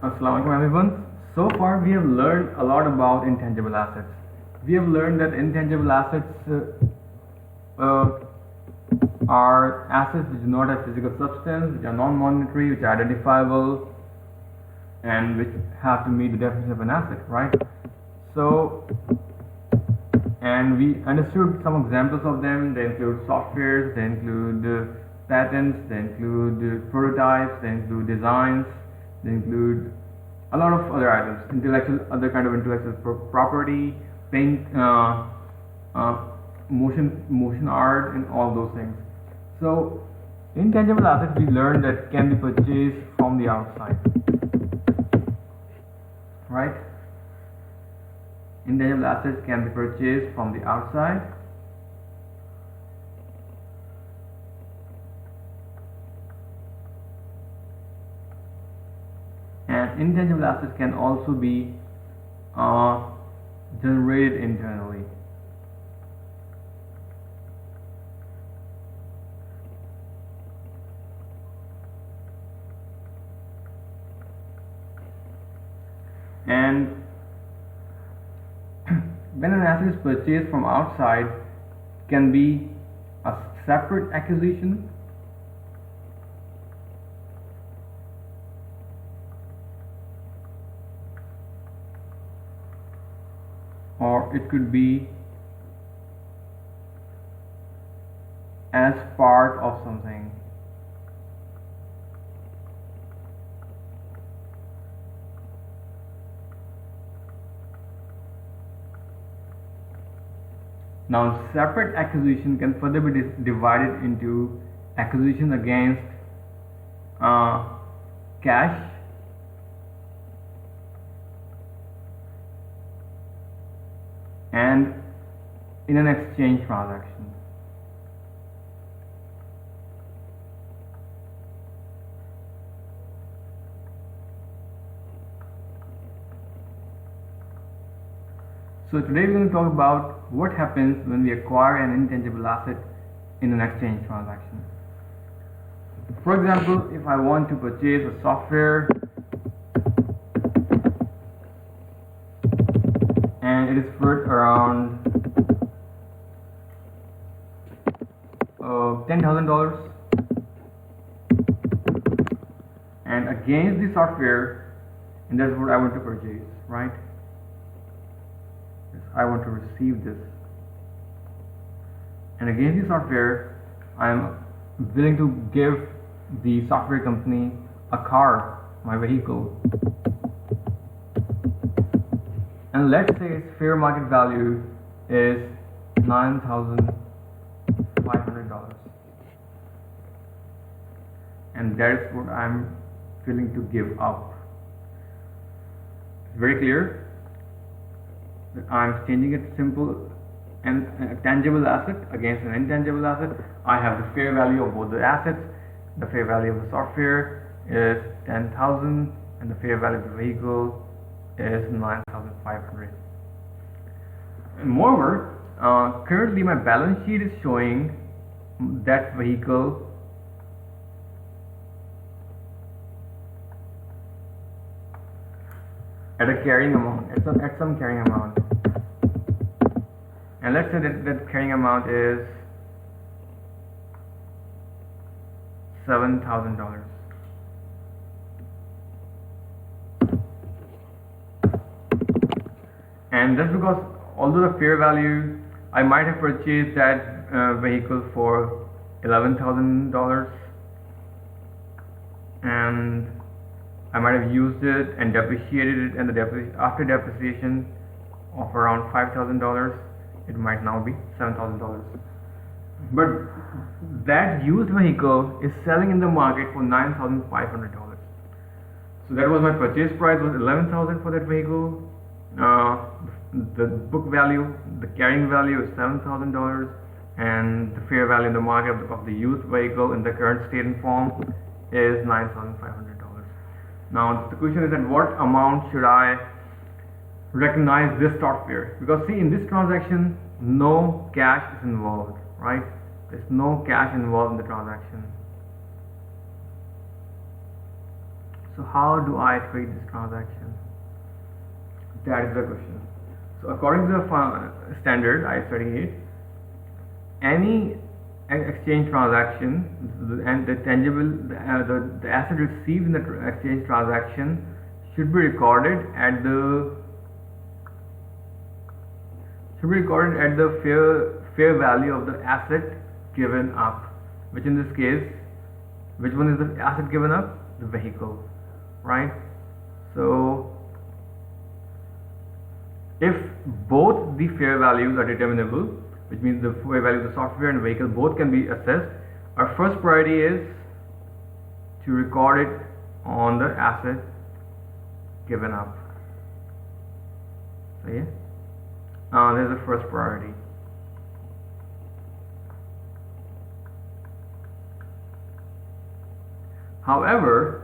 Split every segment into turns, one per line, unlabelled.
Assalamualaikum everyone. So far we have learned a lot about intangible assets. We have learned that intangible assets are assets which do not have physical substance, which are non-monetary, which are identifiable, and which have to meet the definition of an asset, right? So, and we understood some examples of them. They include softwares, they include patents, they include prototypes, they include designs, they include a lot of other items, other kind of intellectual property, paint, motion art, and all those things. So, intangible assets we learned that can be purchased from the outside, right? Intangible assets can be purchased from the outside. And intangible assets can also be generated internally. And when an asset is purchased from outside, can be a separate acquisition, or it could be as part of something. Now, separate acquisition can further be divided into acquisition against cash, and in an exchange transaction. So today we're going to talk about what happens when we acquire an intangible asset in an exchange transaction. For example, if I want to purchase a software and it is worth around $10,000, and against the software, and that's what I want to purchase, right? I want to receive this, and against the software I am willing to give the software company a car, my vehicle, and let's say its fair market value is $9,500, and that's what I'm willing to give up. It's very clear. I'm changing it simple and a tangible asset against an intangible asset. I have the fair value of both the assets. The fair value of the software is 10,000 and the fair value of the vehicle is 9,500. And moreover, currently my balance sheet is showing that vehicle at a carrying amount, at some carrying amount, and let's say that carrying amount is $7,000. And that's because although the fair value, I might have purchased that vehicle for $11,000, and I might have used it and depreciated it, and after depreciation of around $5,000, it might now be $7,000. But that used vehicle is selling in the market for $9,500. So that was my purchase price, was $11,000 for that vehicle. The book value, the carrying value is $7,000, and the fair value in the market of the used vehicle in the current state and form is $9,500. Now the question is, at what amount should I recognize this software? Because see, in this transaction no cash is involved, right? There's no cash involved in the transaction. So how do I treat this transaction? That is the question. So according to the standard I-38, any exchange transaction and the tangible, the asset received in the exchange transaction should be recorded at the fair value of the asset given up, which in this case, which one is the asset given up? The vehicle, right? So if both the fair values are determinable, which means the fair value of the software and vehicle both can be assessed, our first priority is to record it on the asset given up. So yeah, there's the first priority. However,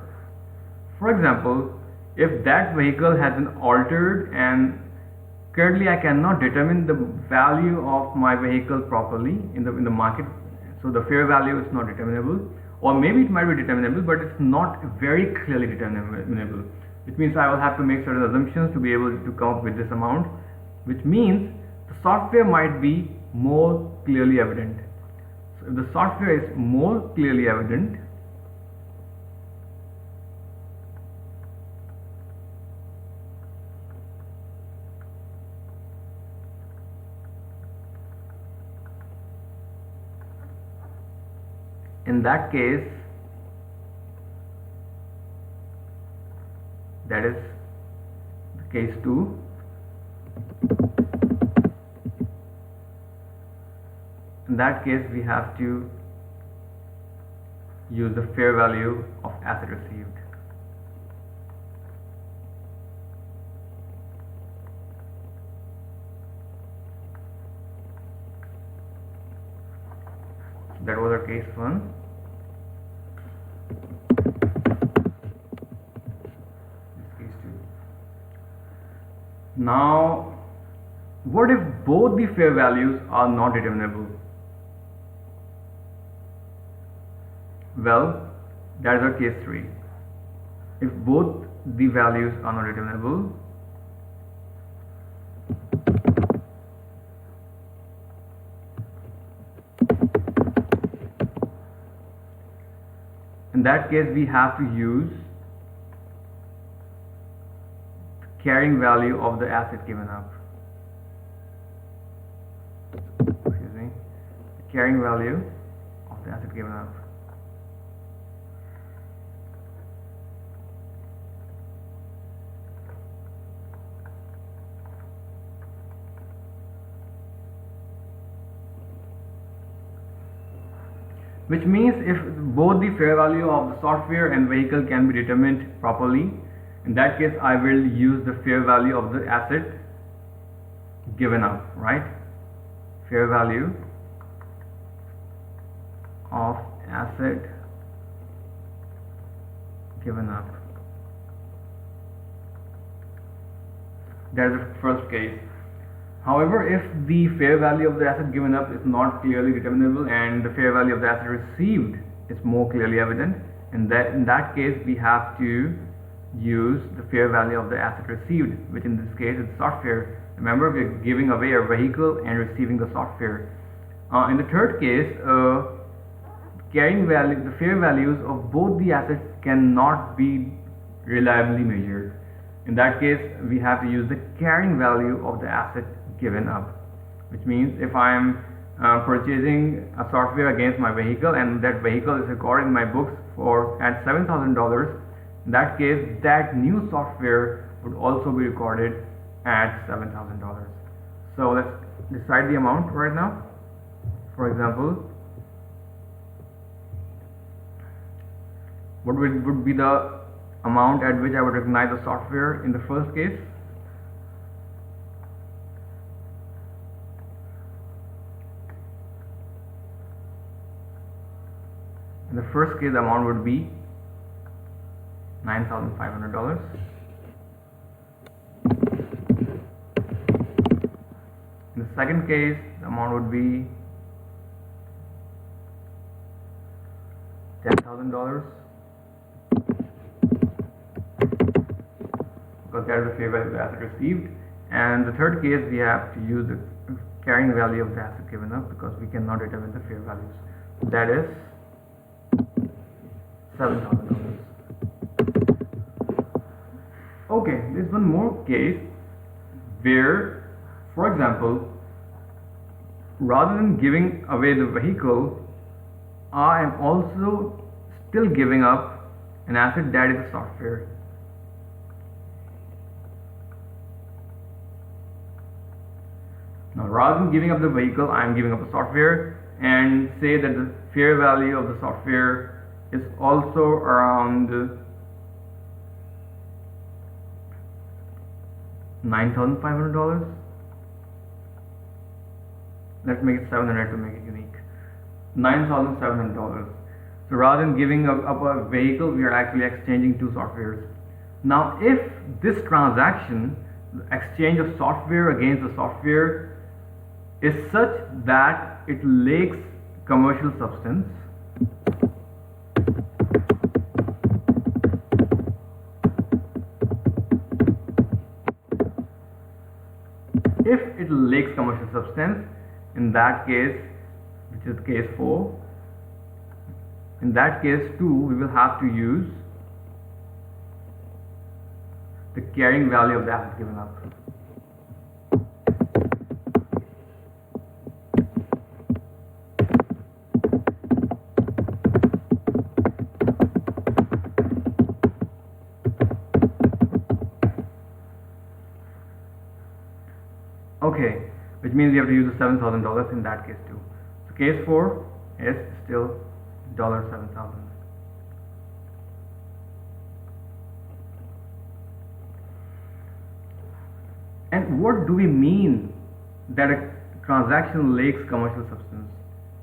for example, if that vehicle has been altered and currently I cannot determine the value of my vehicle properly in the market, so the fair value is not determinable, or maybe it might be determinable but it's not very clearly determinable, which means I will have to make certain assumptions to be able to come up with this amount, which means the software might be more clearly evident. So if the software is more clearly evident, in that case, that is case 2, in that case we have to use the fair value of asset received. That was our case 1. Now, what if both the fair values are not determinable? Well, that is our case 3. If both the values are not determinable, in that case we have to use carrying value of the asset given up. Excuse me. The carrying value of the asset given up. Which means if both the fair value of the software and vehicle can be determined properly, in that case I will use the fair value of the asset given up, right? Fair value of asset given up. That is the first case. However, if the fair value of the asset given up is not clearly determinable and the fair value of the asset received is more clearly evident, in that case we have to use the fair value of the asset received, which in this case is software. Remember, we are giving away our vehicle and receiving the software. In the third case, carrying value, the fair values of both the assets cannot be reliably measured. In that case, we have to use the carrying value of the asset given up, which means if I am purchasing a software against my vehicle and that vehicle is recorded in my books at $7,000, in that case that new software would also be recorded at $7,000. So let's decide the amount right now. For example, what would be the amount at which I would recognize the software in the first case? In the first case, the amount would be $9,500. In the second case, the amount would be $10,000. because that is the fair value of the asset received. And the third case, we have to use the carrying value of the asset given up because we cannot determine the fair values. That is $7,000. Okay, there's one more case where, for example, rather than giving away the vehicle, I am also still giving up an asset that is a software. Now, rather than giving up the vehicle, I am giving up the software, and say that the fair value of the software is also around $9,500. Let's make it 700 to make it unique. $9,700. So rather than giving up a vehicle, we are actually exchanging two softwares. Now, if this transaction, the exchange of software against the software, is such that it lacks commercial substance, if it lacks commercial substance, in that case, which is case 4, in that case too, we will have to use the carrying value of the asset given up. Okay, which means we have to use the $7,000 in that case too. So case 4 is still $7,000. And what do we mean that a transaction lacks commercial substance?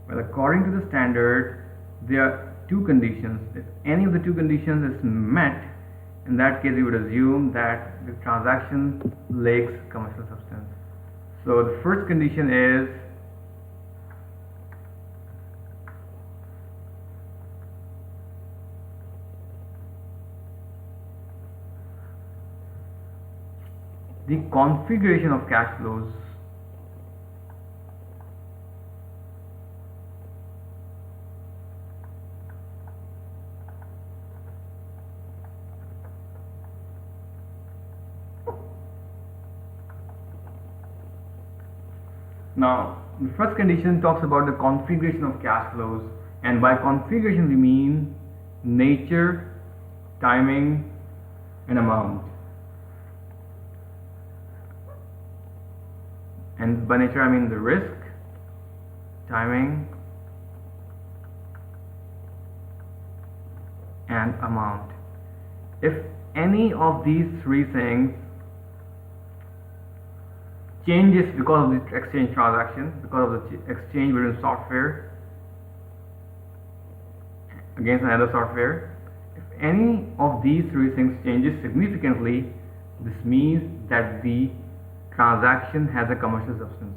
Well, according to the standard, there are two conditions. If any of the two conditions is met, in that case we would assume that the transaction lacks commercial substance. So the first condition is the configuration of cash flows Now, the first condition talks about the configuration of cash flows, and by configuration we mean nature, timing, and amount. And by nature I mean the risk, timing, and amount. If any of these three things changes because of the exchange transaction, because of the exchange between software against another software, if any of these three things changes significantly, this means that the transaction has a commercial substance.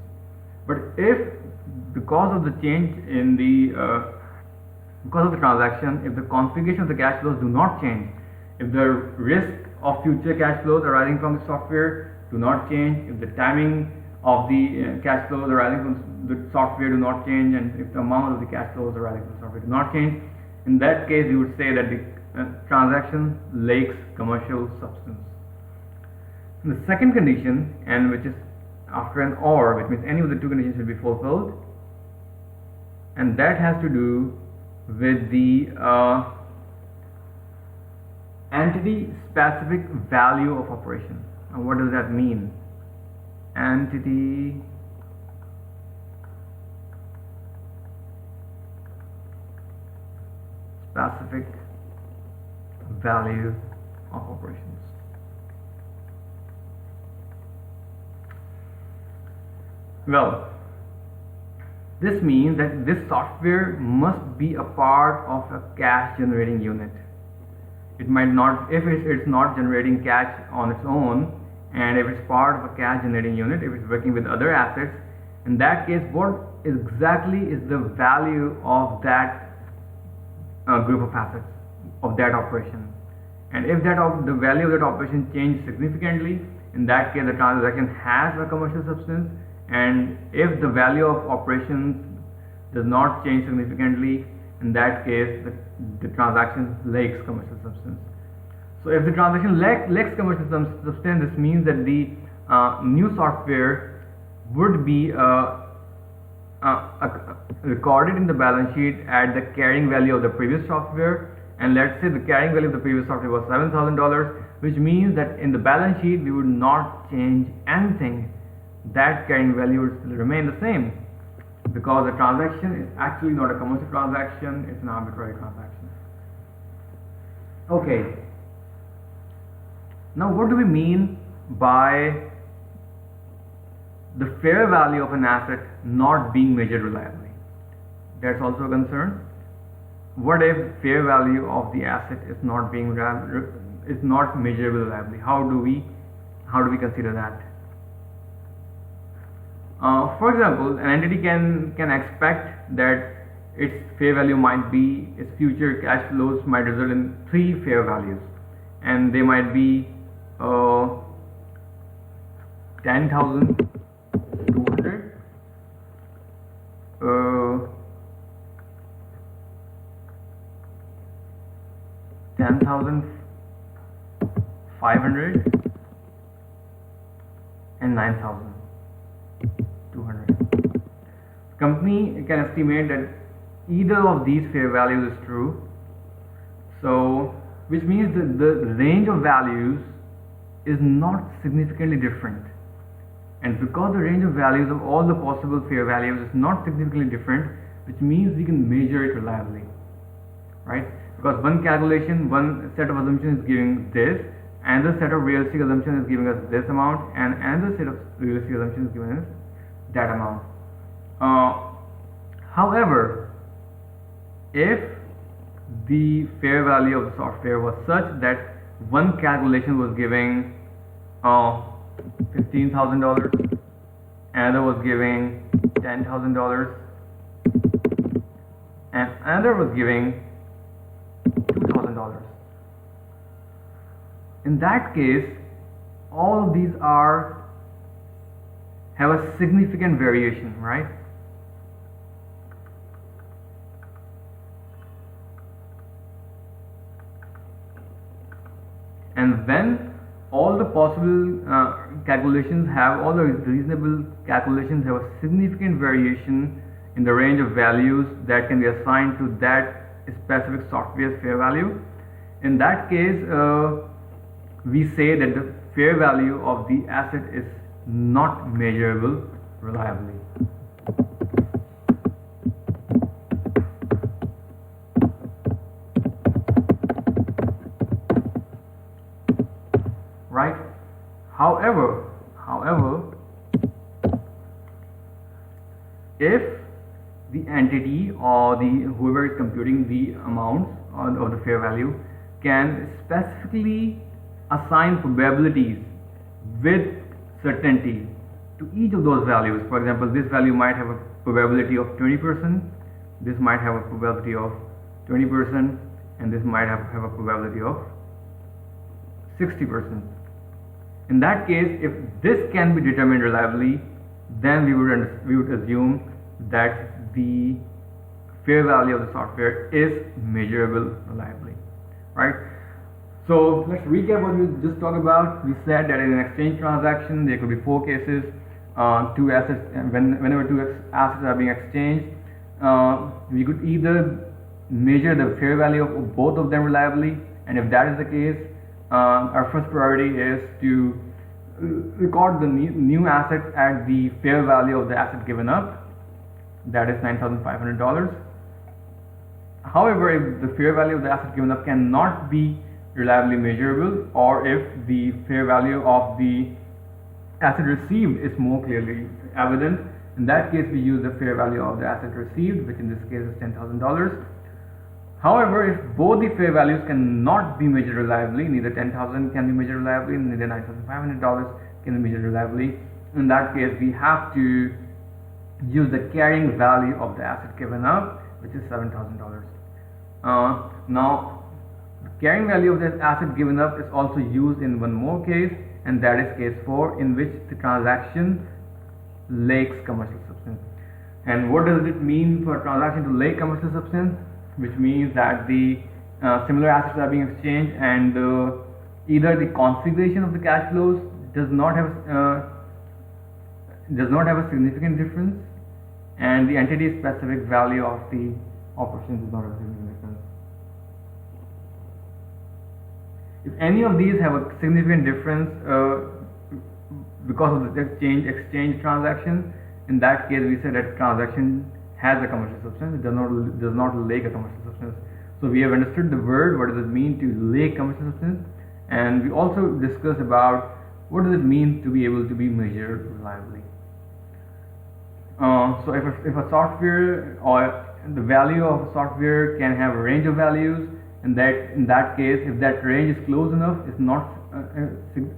But if because of the change in the because of the transaction, if the configuration of the cash flows do not change, if the risk of future cash flows arising from the software do not change, if the timing of the cash flows arising from the software do not change, and if the amount of the cash flows arising from the software do not change, in that case you would say that the transaction lacks commercial substance. And the second condition, and which is after an or, which means any of the two conditions should be fulfilled, and that has to do with the entity specific value of operation. Now, what does that mean? Entity specific value of operations. Well, this means that this software must be a part of a cash generating unit. It might not, if it's not generating cash on its own, and if it's part of a cash generating unit, if it's working with other assets, in that case what exactly is the value of that group of assets, of that operation? And if the value of that operation changed significantly, in that case the transaction has a commercial substance. And if the value of operations does not change significantly, in that case the transaction lacks commercial substance. So if the transaction lacks commercial substance, this means that the new software would be recorded in the balance sheet at the carrying value of the previous software. And let's say the carrying value of the previous software was $7,000, which means that in the balance sheet we would not change anything. That carrying value would still remain the same, because the transaction is actually not a commercial transaction, it's an arbitrary transaction. Okay. Now what do we mean by the fair value of an asset not being measured reliably? That's also a concern. What if fair value of the asset is not measurable reliably? How do we consider that? For example, an entity can expect that its fair value might be, its future cash flows might result in 3 fair values, and they might be 10,200, 10,500, and 9,200. Company can estimate that either of these fair values is true, so which means that the range of values is not significantly different. And because the range of values of all the possible fair values is not significantly different, which means we can measure it reliably, right? Because one calculation, one set of assumptions is giving this, another set of realistic assumptions is giving us this amount, and another set of realistic assumptions is giving us that amount. However, if the fair value of the software was such that one calculation was giving $15,000, another was giving $10,000, and another was giving $2,000. In that case, all of these have a significant variation, right? And when all the possible calculations all the reasonable calculations have a significant variation in the range of values that can be assigned to that specific software's fair value, in that case we say that the fair value of the asset is not measurable reliably. Right? However, if the entity or whoever is computing the amounts of the fair value can specifically assign probabilities with certainty to each of those values. For example, this value might have a probability of 20%, this might have a probability of 20%, and this might have a probability of 60%. In that case, if this can be determined reliably, then we would assume that the fair value of the software is measurable reliably, right? So let's recap what we just talked about. We said that in an exchange transaction there could be 4 cases, 2 assets, and whenever 2 assets are being exchanged, we could either measure the fair value of both of them reliably, and if that is the case, our first priority is to record the new asset at the fair value of the asset given up, that is $9,500. However, if the fair value of the asset given up cannot be reliably measurable, or if the fair value of the asset received is more clearly evident, in that case we use the fair value of the asset received, which in this case is $10,000. However, if both the fair values cannot be measured reliably, neither $10,000 can be measured reliably, neither $9,500 can be measured reliably, in that case we have to use the carrying value of the asset given up, which is $7,000. Now, Carrying value of this asset given up is also used in one more case, and that is case 4, in which the transaction lacks commercial substance. And what does it mean for a transaction to lack commercial substance? Which means that the similar assets are being exchanged, and either the configuration of the cash flows does not have a significant difference, and the entity specific value of the operations does not have a significant difference. If any of these have a significant difference because of the exchange transaction, in that case we say that transaction has a commercial substance. It does not lack a commercial substance. So we have understood the word, what does it mean to lack commercial substance, and we also discussed about what does it mean to be able to be measured reliably. So if a software, or the value of a software can have a range of values, and that in that case, if that range is close enough, it's not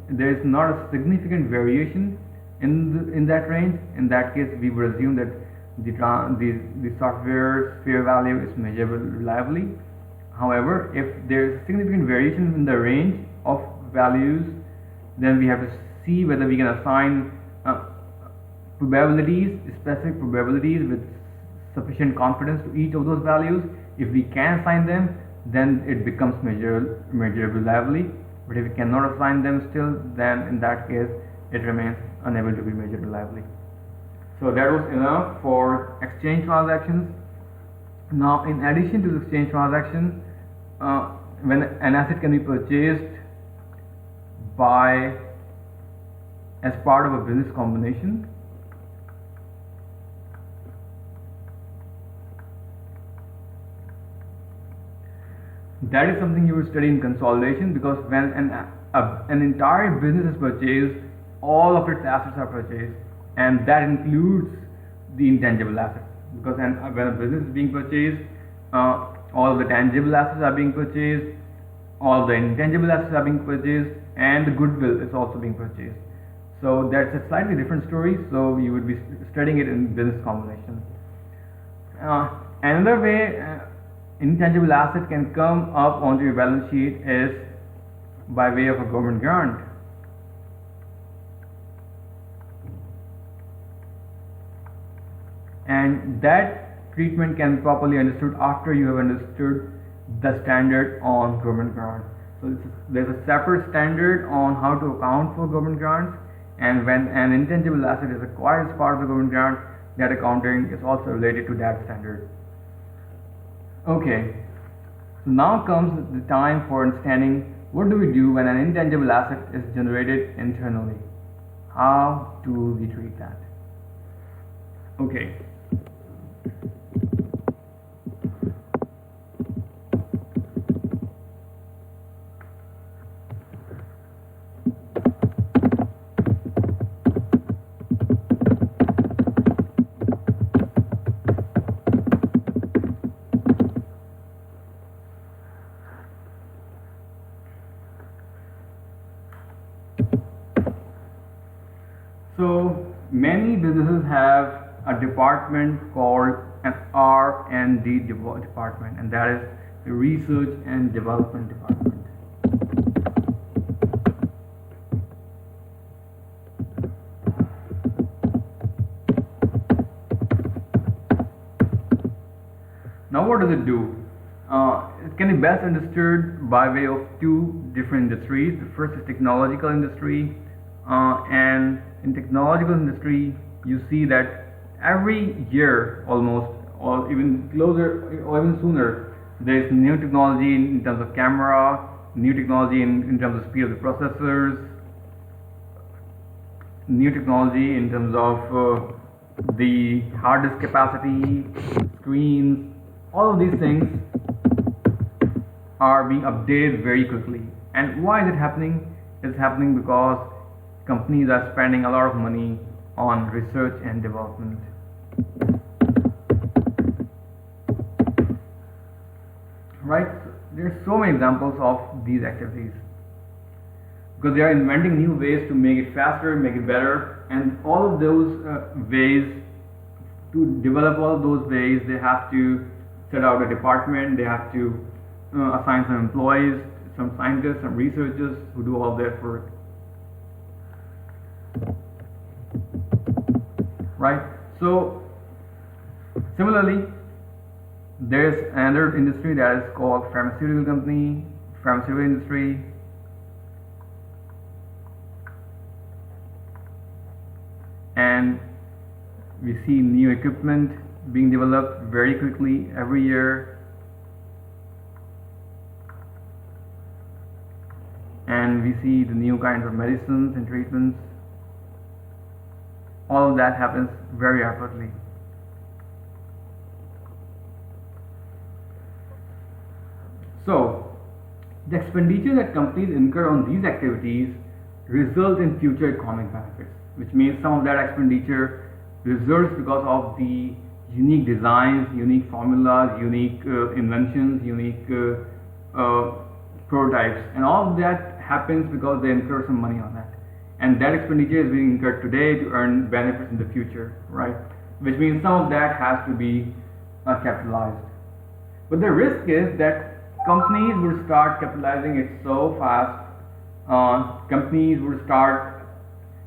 there is not a significant variation in that range. In that case, we would assume that the software's fair value is measurable reliably. However, if there is significant variation in the range of values, then we have to see whether we can assign probabilities, specific probabilities with sufficient confidence to each of those values. If we can assign them, then it becomes measurable reliably. But if we cannot assign them still, then in that case it remains unable to be measured reliably. So that was enough for exchange transactions. Now, in addition to the exchange transaction, when an asset can be purchased as part of a business combination, that is something you will study in consolidation, because when an entire business is purchased, all of its assets are purchased, and that includes the intangible assets. Because when a business is being purchased, all of the tangible assets are being purchased, all of the intangible assets are being purchased, and the goodwill is also being purchased. So that's a slightly different story. So you would be studying it in business combination. Another way intangible asset can come up onto your balance sheet is by way of a government grant. And that treatment can be properly understood after you have understood the standard on government grants. So there's a separate standard on how to account for government grants, and when an intangible asset is acquired as part of the government grant, that accounting is also related to that standard. Okay, so now comes the time for understanding what do we do when an intangible asset is generated internally. How do we treat that? Okay. So many businesses have a department called an R&D department, and that is the Research and Development Department. Now what does it do? It can be best understood by way of two different industries. The first is technological industry, and in technological industry you see that every year almost, or even closer or even sooner, there is new technology in terms of camera, new technology in terms of speed of the processors, new technology in terms of the hard disk capacity, screens. All of these things are being updated very quickly. And why is it happening? It's happening because companies are spending a lot of money on research and development. Right? There are so many examples of these activities, because they are inventing new ways to make it faster, make it better, and all of those ways, to develop all of those ways, they have to set out a department, they have to assign some employees, some scientists, some researchers who do all that work. Right? So similarly, there's another industry that is called pharmaceutical industry. And we see new equipment being developed very quickly every year. And we see the new kinds of medicines and treatments. All of that happens very rapidly. So, the expenditure that companies incur on these activities result in future economic benefits, which means some of that expenditure results because of the unique designs, unique formulas, unique inventions, unique prototypes, and all of that happens because they incur some money on that. And that expenditure is being incurred today to earn benefits in the future, right? Which means some of that has to be capitalized. But the risk is that companies will start capitalizing it so fast. Companies will start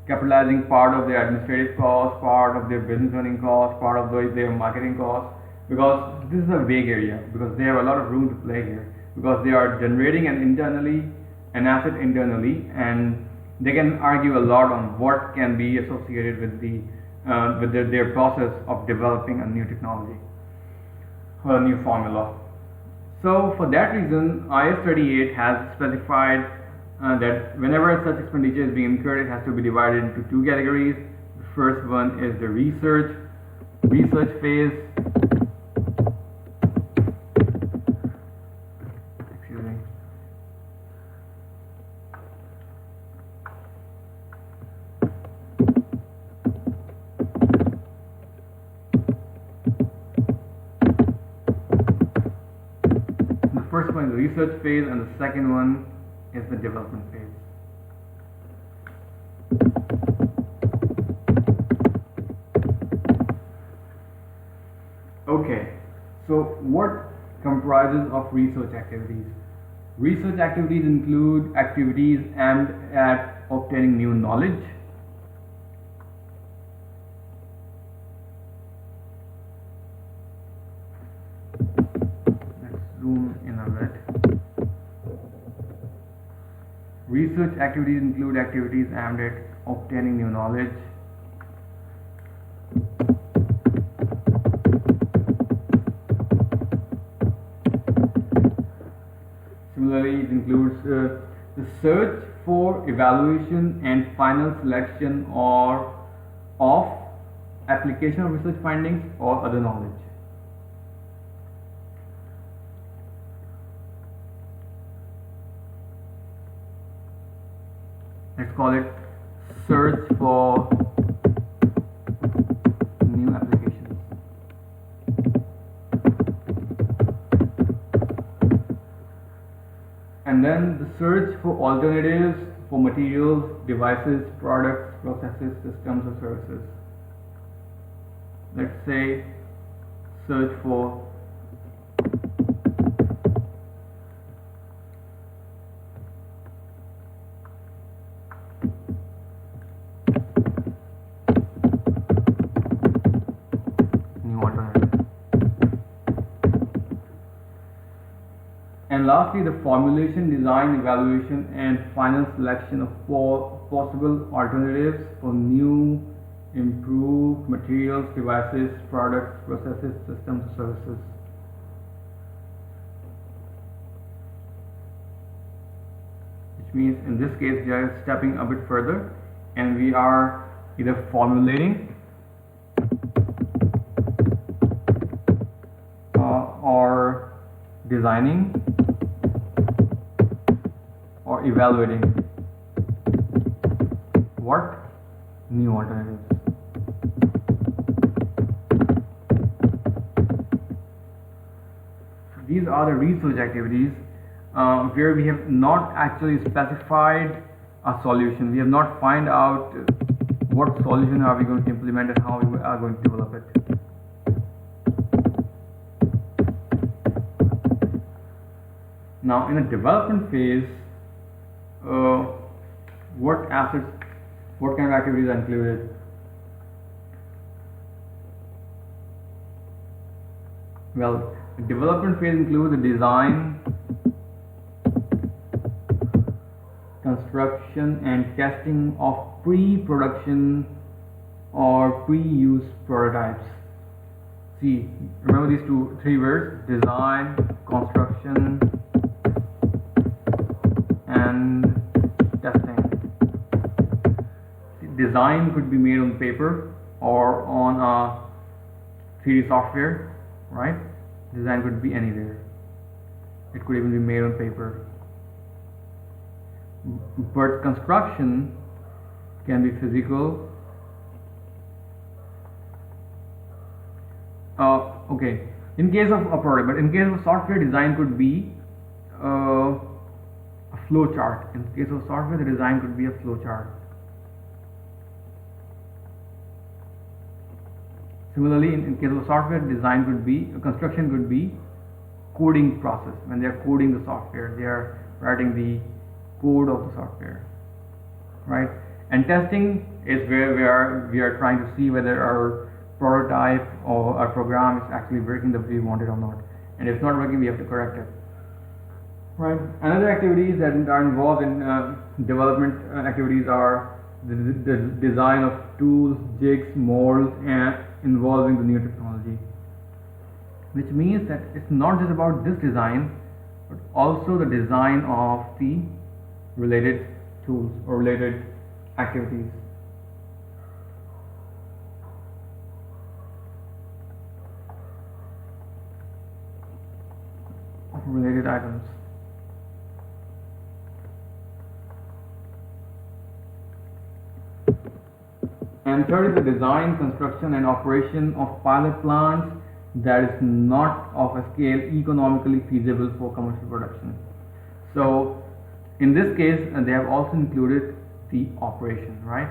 capitalizing part of their administrative costs, part of their business running costs, part of their marketing costs, because this is a vague area, because they have a lot of room to play here, because they are generating an asset internally, and they can argue a lot on what can be associated with their process of developing a new technology or a new formula. So for that reason, IAS 38 has specified that whenever such expenditure is being incurred, it has to be divided into two categories. The first one is the research phase. Excuse me. The first one is the research phase, and the second one is the development phase. Okay, so what comprises of research activities? Research activities include activities aimed at obtaining new knowledge, let's zoom in a bit. Research activities include activities aimed at obtaining new knowledge. Similarly, it includes the search for, evaluation, and final selection of application of research findings or other knowledge. Let's call it search for new applications. And then the search for alternatives for materials, devices, products, processes, systems, or services. Let's say search for and lastly, the formulation, design, evaluation, and final selection of possible alternatives for new, improved materials, devices, products, processes, systems, services. Which means in this case we are stepping a bit further, and we are either formulating or designing or evaluating what? New alternatives. So these are the research activities where we have not actually specified a solution. We have not find out what solution are we going to implement and how we are going to develop it. Now in the development phase, what assets, what kind of activities are included? Well, the development phase includes the design, construction and testing of pre-production or pre-use prototypes. See, remember these three words: design, construction and testing. See, design could be made on paper or on a 3D software, right? Design could be anywhere. It could even be made on paper. But construction can be physical. Okay, in case of a product, but in case of software, design could be a flow chart. In case of software, the design could be a flow chart. Similarly, in case of software, design could be, construction could be coding process. When they are coding the software, they are writing the code of the software, right? And testing is where we are trying to see whether our prototype or our program is actually working the way we want it or not. And if it's not working, we have to correct it, right? Another activities that are involved in development activities are the design of tools, jigs, molds, and involving the new technology. Which means that it's not just about this design, but also the design of the related tools or related activities. Related items. And third is the design, construction and operation of pilot plants that is not of a scale economically feasible for commercial production. So in this case, they have also included the operation, right?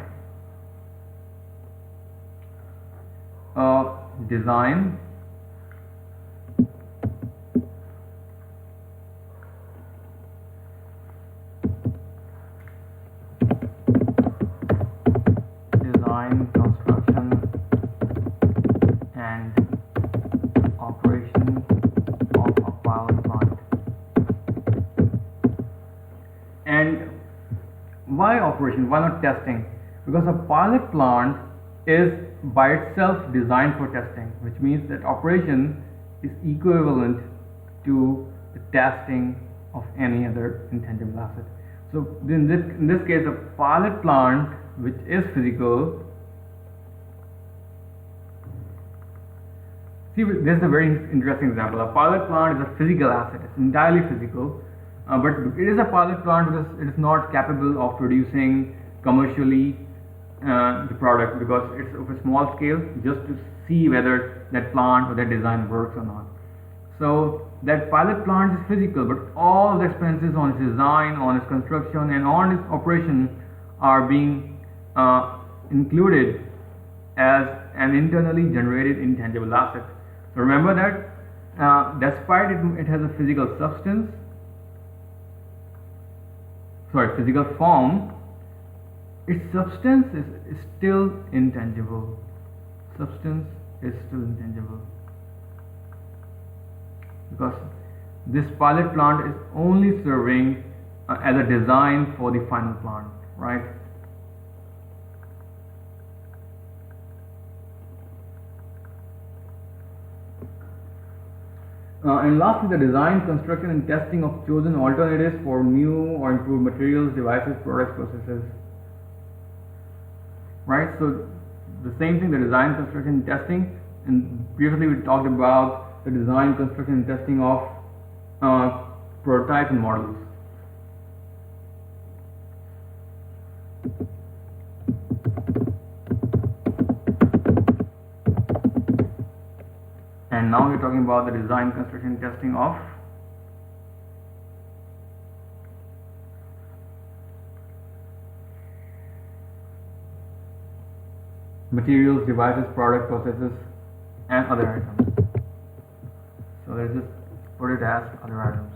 Design, construction and operation of a pilot plant. And why operation? Why not testing? Because a pilot plant is by itself designed for testing, which means that operation is equivalent to the testing of any other intangible asset. So in this case, a pilot plant which is physical. See, this is a very interesting example. A pilot plant is a physical asset. It's entirely physical, but it is a pilot plant because it is not capable of producing commercially the product, because it's of a small scale, just to see whether that plant or that design works or not. So that pilot plant is physical, but all the expenses on its design, on its construction, and on its operation are being included as an internally generated intangible asset. So remember that despite it has a physical substance, physical form, its substance is still intangible. Substance is still intangible, because this pilot plant is only serving as a design for the final plant, right? And lastly, the design, construction and testing of chosen alternatives for new or improved materials, devices, products, processes. Right? So the same thing, the design, construction and testing. And previously we talked about the design, construction and testing of prototypes and models. And now we're talking about the design, construction, testing of materials, devices, product, processes, and other items. So let's just put it as other items.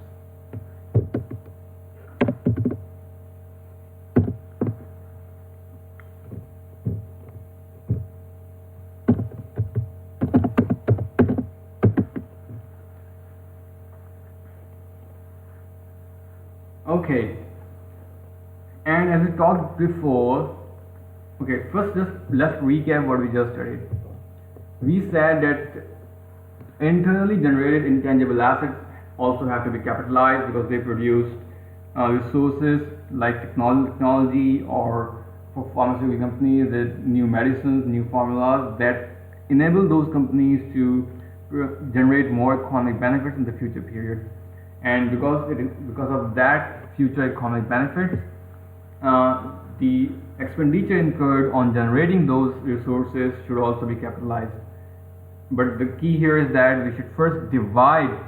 Okay, and as we talked before, okay, first just let's recap what we just studied. We said that internally generated intangible assets also have to be capitalized because they produce resources like technology, or for pharmaceutical companies, new medicines, new formulas that enable those companies to generate more economic benefits in the future period. And because of that future economic benefits, the expenditure incurred on generating those resources should also be capitalized. But the key here is that we should first divide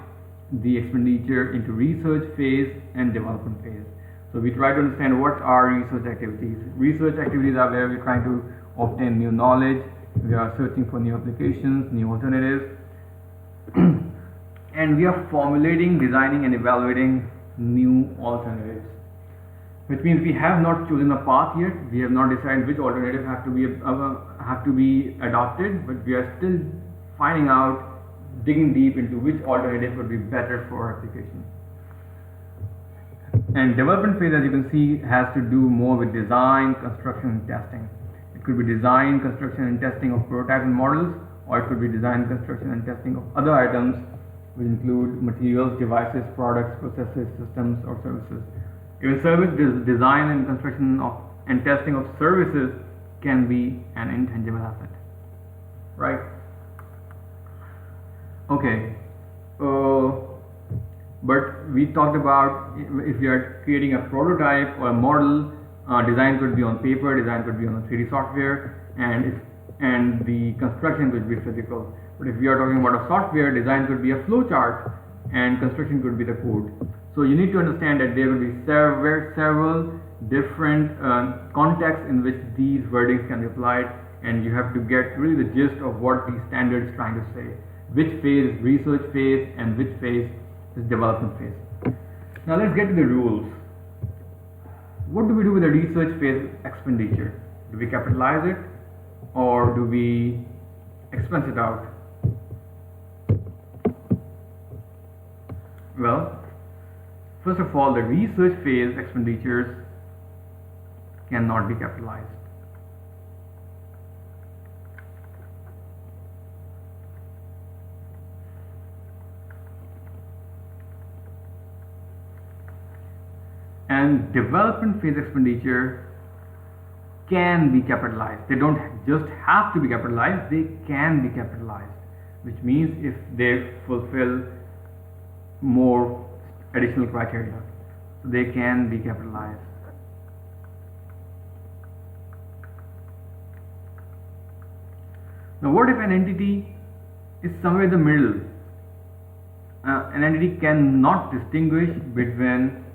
the expenditure into research phase and development phase. So we try to understand what are research activities. Research activities are where we're trying to obtain new knowledge, we are searching for new applications, new alternatives, and we are formulating, designing, and evaluating new alternatives. Which means we have not chosen a path yet. We have not decided which alternative have to be adopted, but we are still finding out, digging deep into which alternative would be better for our application. And development phase, as you can see, has to do more with design, construction, and testing. It could be design, construction, and testing of prototypes and models, or it could be design, construction, and testing of other items, which include materials, devices, products, processes, systems, or services. Even service design and construction of and testing of services can be an intangible asset, right? Okay, but we talked about if you are creating a prototype or a model, design could be on paper, design could be on a 3D software, and the construction could be physical. But if we are talking about a software, design could be a flow chart, and construction could be the code. So you need to understand that there will be several different contexts in which these wordings can be applied, and you have to get really the gist of what these standards trying to say. Which phase is research phase and which phase is development phase. Now let's get to the rules. What do we do with the research phase expenditure? Do we capitalize it or do we expense it out? Well, first of all, the research phase expenditures cannot be capitalized. And development phase expenditure can be capitalized. They don't just have to be capitalized, they can be capitalized, which means if they fulfill more additional criteria, they can be capitalized. Now what if an entity is somewhere in the middle? An entity cannot distinguish between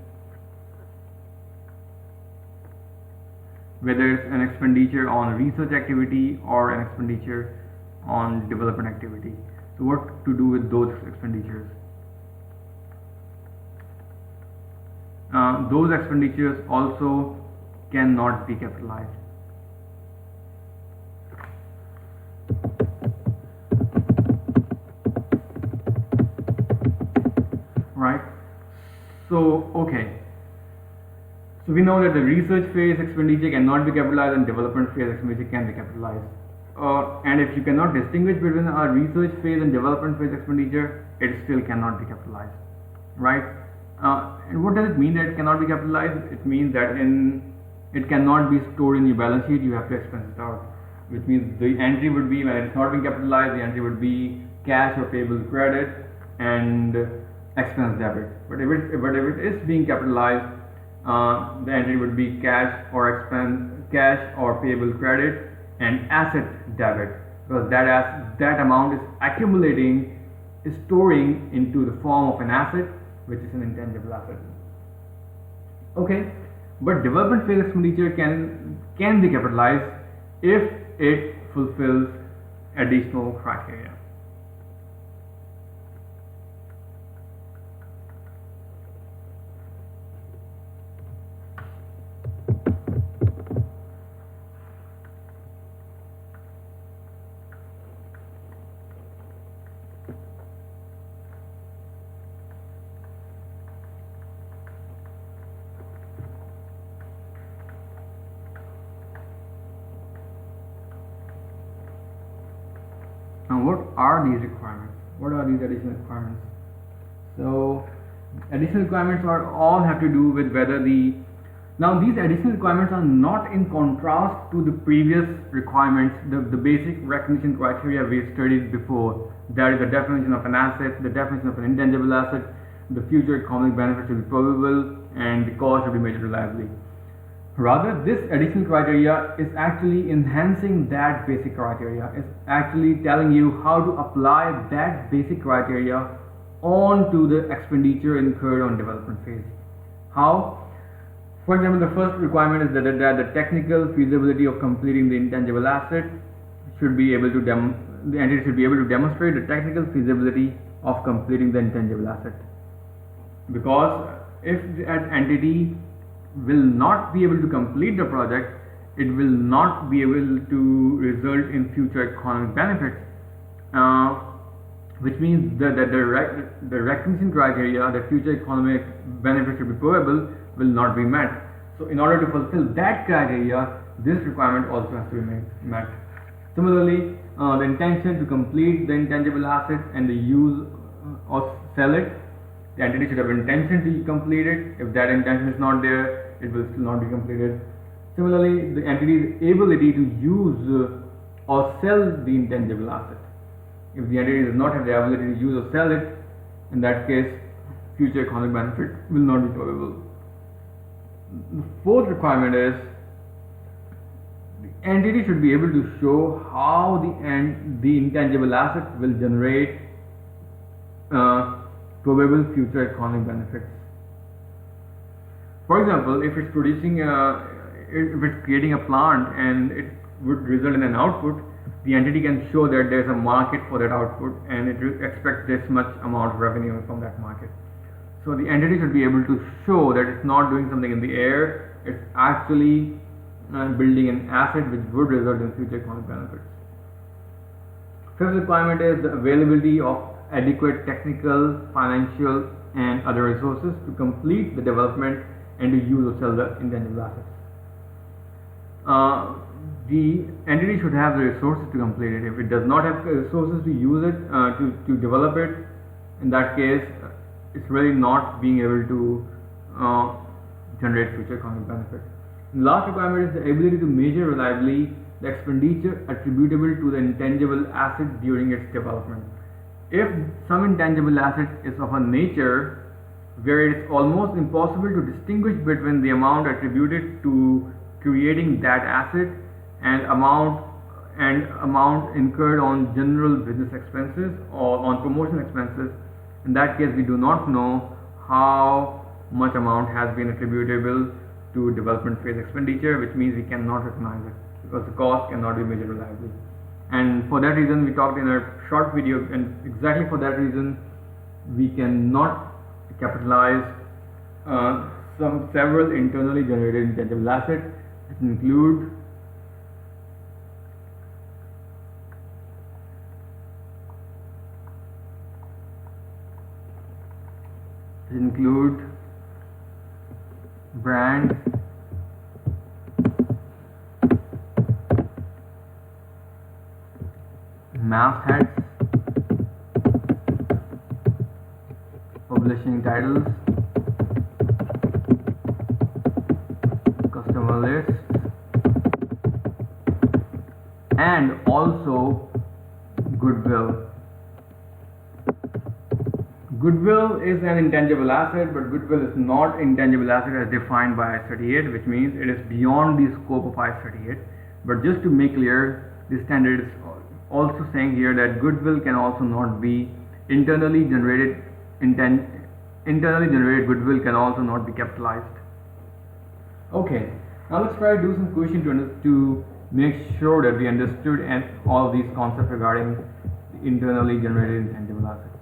whether it's an expenditure on research activity or an expenditure on development activity. So what to do with those expenditures? Those expenditures also cannot be capitalized. Right? So, okay. So we know that the research phase expenditure cannot be capitalized and development phase expenditure can be capitalized. And if you cannot distinguish between a research phase and development phase expenditure, it still cannot be capitalized, right? And what does it mean that it cannot be capitalized? It means that it cannot be stored in your balance sheet. You have to expense it out, which means the entry would be, when it's not being capitalized, the entry would be cash or payable credit and expense debit. But if it is being capitalized, the entry would be cash or payable credit and asset debit, because that amount is accumulating, is storing into the form of an asset, which is an intangible asset. Okay, but development phase expenditure can be capitalized if it fulfills additional criteria. what are these requirements? What are these additional requirements? So additional requirements are all have to do with whether now these additional requirements are not in contrast to the previous requirements, the basic recognition criteria we studied before. That is the definition of an asset, the definition of an intangible asset, the future economic benefits will be probable, and the cost will be measured reliably. Rather, this additional criteria is actually enhancing that basic criteria. It's actually telling you how to apply that basic criteria onto the expenditure incurred on development phase. How? For example, the first requirement is that the technical feasibility of completing the intangible asset should be able to the entity should be able to demonstrate the technical feasibility of completing the intangible asset. Because if that entity will not be able to complete the project, it will not be able to result in future economic benefits, which means that the recognition criteria, the future economic benefits should be probable, will not be met. So in order to fulfill that criteria, this requirement also has to be met. Similarly, the intention to complete the intangible asset and the use or sell it, the entity should have intention to complete it. If that intention is not there, it will still not be completed. Similarly, the entity's ability to use or sell the intangible asset. If the entity does not have the ability to use or sell it, in that case, future economic benefit will not be probable. The fourth requirement is the entity should be able to show how the intangible asset will generate probable future economic benefits. For example, if it's creating a plant and it would result in an output, the entity can show that there's a market for that output and it expects this much amount of revenue from that market. So the entity should be able to show that it's not doing something in the air, it's actually building an asset which would result in future economic benefits. Fifth requirement is the availability of adequate technical, financial, and other resources to complete the development and to use or sell the intangible assets. The entity should have the resources to complete it. If it does not have resources to use it, to develop it, in that case, it's really not being able to generate future economic benefit. The last requirement is the ability to measure reliably the expenditure attributable to the intangible asset during its development. If some intangible asset is of a nature where it's almost impossible to distinguish between the amount attributed to creating that asset and amount incurred on general business expenses or on promotion expenses, in that case we do not know how much amount has been attributable to development phase expenditure, which means we cannot recognize it because the cost cannot be measured reliably. And for that reason we talked in a short video, and exactly for that reason we cannot capitalize several internally generated intangible assets, which include brands, mastheads, publishing titles, customer lists, and also goodwill. Goodwill is an intangible asset, but goodwill is not intangible asset as defined by IAS 38, which means it is beyond the scope of IAS 38. But just to make clear, the standard is also saying here that goodwill can also not be internally generated goodwill can also not be capitalized. Okay, now let's try to do some questions to make sure that we understood and all these concepts regarding the internally generated intangible assets.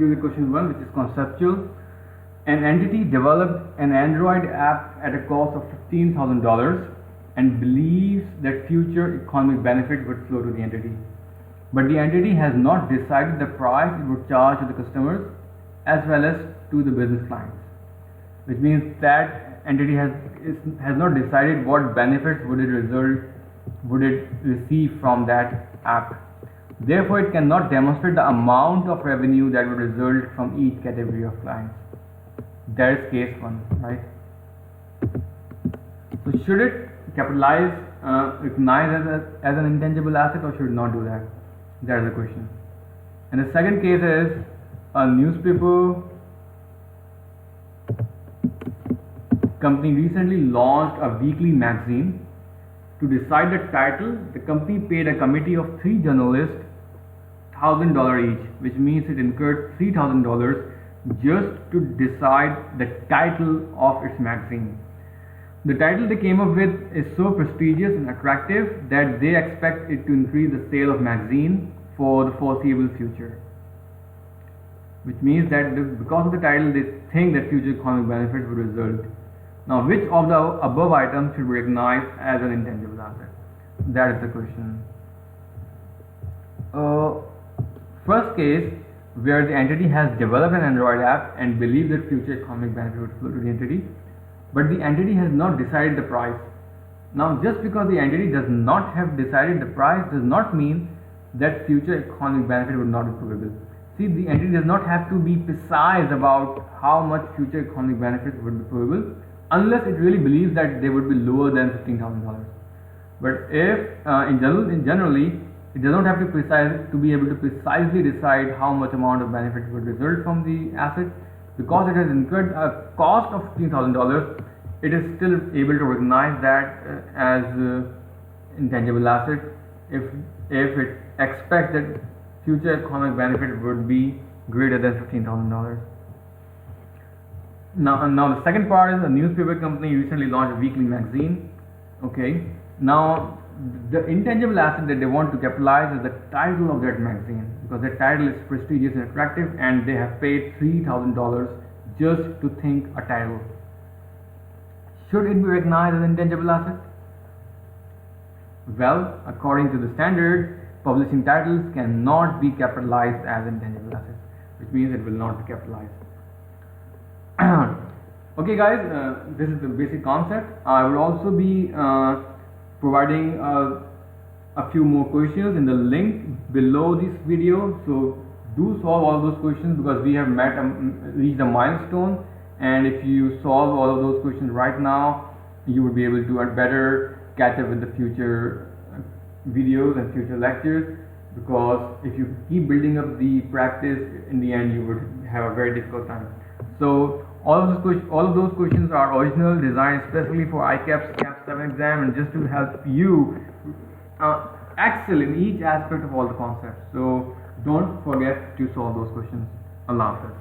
choose the question 1, which is conceptual. An entity developed an Android app at a cost of $15,000 and believes that future economic benefit would flow to the entity. But the entity has not decided the price it would charge to the customers as well as to the business clients, which means that entity has not decided what benefits would it receive from that app. Therefore, it cannot demonstrate the amount of revenue that would result from each category of clients. That is case 1, right? So should it capitalize, recognize as an intangible asset, or should it not do that? That is the question. And the second case is a newspaper company recently launched a weekly magazine. To decide the title, the company paid a committee of 3 journalists $1,000 each, which means it incurred $3,000 just to decide the title of its magazine. The title they came up with is so prestigious and attractive that they expect it to increase the sale of magazine for the foreseeable future. Which means that because of the title, they think that future economic benefits would result. Now, which of the above items should be recognized as an intangible asset? That is the question. First case, where the entity has developed an Android app and believes that future economic benefit would flow to the entity, but the entity has not decided the price. Now, just because the entity does not have decided the price does not mean that future economic benefit would not be provable. See, the entity does not have to be precise about how much future economic benefits would be provable, unless it really believes that they would be lower than $15,000. But if generally it does not have to be able to precisely decide how much amount of benefit would result from the asset, because it has incurred a cost of $15,000, it is still able to recognize that as intangible asset if it expects that future economic benefit would be greater than $15,000. Now the second part is a newspaper company recently launched a weekly magazine. Okay. Now the intangible asset that they want to capitalize is the title of that magazine, because that title is prestigious and attractive, and they have paid $3,000 just to think a title. Should it be recognized as intangible asset? Well, according to the standard, publishing titles cannot be capitalized as intangible assets, which means it will not be capitalized. Okay guys, this is the basic concept. I will also be providing a few more questions in the link below this video, so do solve all those questions, because we have reached a milestone, and if you solve all of those questions right now, you will be able to better catch up with the future videos and future lectures, because if you keep building up the practice, in the end you would have a very difficult time. So all of those questions are original, designed especially for ICAP's CAP 7 exam, and just to help you excel in each aspect of all the concepts. So don't forget to solve those questions. Allah Hafiz.